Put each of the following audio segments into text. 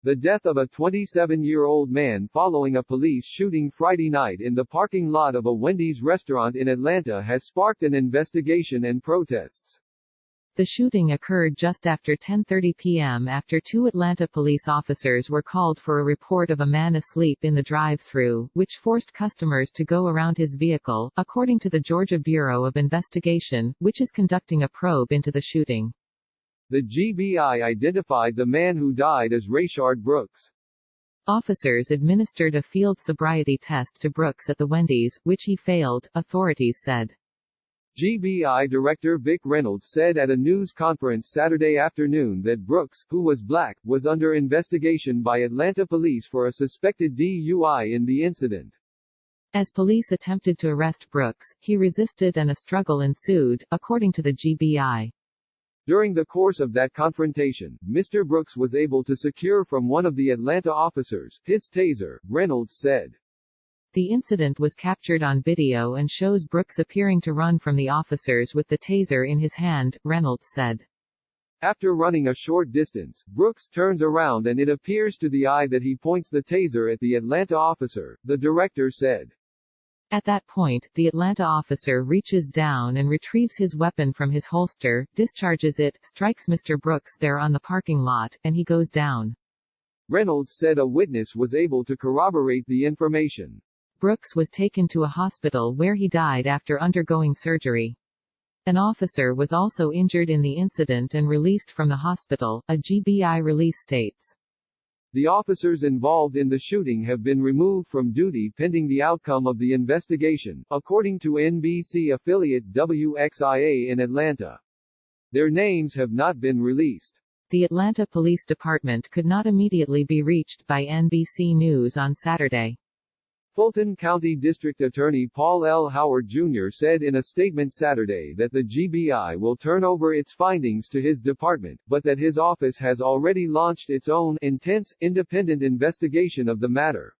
The death of a 27-year-old man following a police shooting Friday night in the parking lot of a Wendy's restaurant in Atlanta has sparked an investigation and protests. The shooting occurred just after 10:30 p.m. after two Atlanta police officers were called for a report of a man asleep in the drive-thru, which forced customers to go around his vehicle, according to the Georgia Bureau of Investigation, which is conducting a probe into the shooting. The GBI identified the man who died as Rayshard Brooks. Officers administered a field sobriety test to Brooks at the Wendy's, which he failed, authorities said. GBI Director Vic Reynolds said at a news conference Saturday afternoon that Brooks, who was black, was under investigation by Atlanta police for a suspected DUI in the incident. As police attempted to arrest Brooks, he resisted and a struggle ensued, according to the GBI. During the course of that confrontation, Mr. Brooks was able to secure from one of the Atlanta officers his taser, Reynolds said. The incident was captured on video and shows Brooks appearing to run from the officers with the taser in his hand, Reynolds said. After running a short distance, Brooks turns around and it appears to the eye that he points the taser at the Atlanta officer, the director said. At that point, the Atlanta officer reaches down and retrieves his weapon from his holster, discharges it, strikes Mr. Brooks there on the parking lot, and he goes down. Reynolds said a witness was able to corroborate the information. Brooks was taken to a hospital where he died after undergoing surgery. An officer was also injured in the incident and released from the hospital, a GBI release states. The officers involved in the shooting have been removed from duty pending the outcome of the investigation, according to NBC affiliate WXIA in Atlanta. Their names have not been released. The Atlanta Police Department could not immediately be reached by NBC News on Saturday. Fulton County District Attorney Paul L. Howard Jr. said in a statement Saturday that the GBI will turn over its findings to his department, but that his office has already launched its own intense, independent investigation of the matter.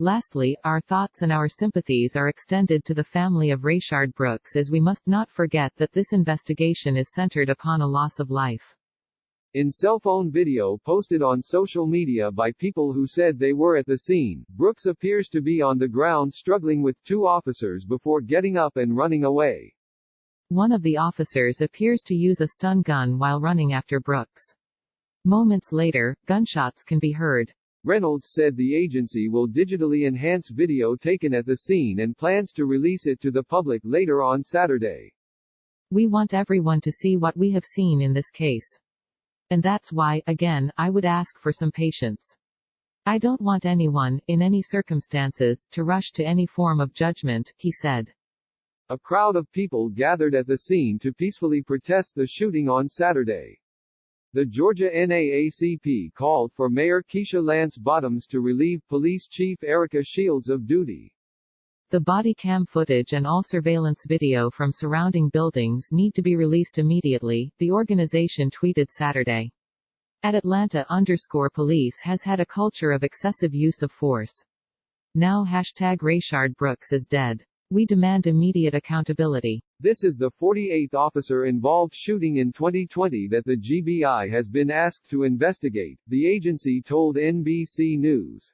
Lastly, our thoughts and our sympathies are extended to the family of Rayshard Brooks, as we must not forget that this investigation is centered upon a loss of life. In cell phone video posted on social media by people who said they were at the scene, Brooks appears to be on the ground struggling with two officers before getting up and running away. One of the officers appears to use a stun gun while running after Brooks. Moments later, gunshots can be heard. Reynolds said the agency will digitally enhance video taken at the scene and plans to release it to the public later on Saturday. We want everyone to see what we have seen in this case. And that's why, again, I would ask for some patience. I don't want anyone, in any circumstances, to rush to any form of judgment, he said. A crowd of people gathered at the scene to peacefully protest the shooting on Saturday. The Georgia NAACP called for Mayor Keisha Lance Bottoms to relieve Police Chief Erica Shields of duty. The body cam footage and all surveillance video from surrounding buildings need to be released immediately, the organization tweeted Saturday. At Atlanta_police has had a culture of excessive use of force. Now #Rayshard Brooks is dead. We demand immediate accountability. This is the 48th officer-involved shooting in 2020 that the GBI has been asked to investigate, the agency told NBC News.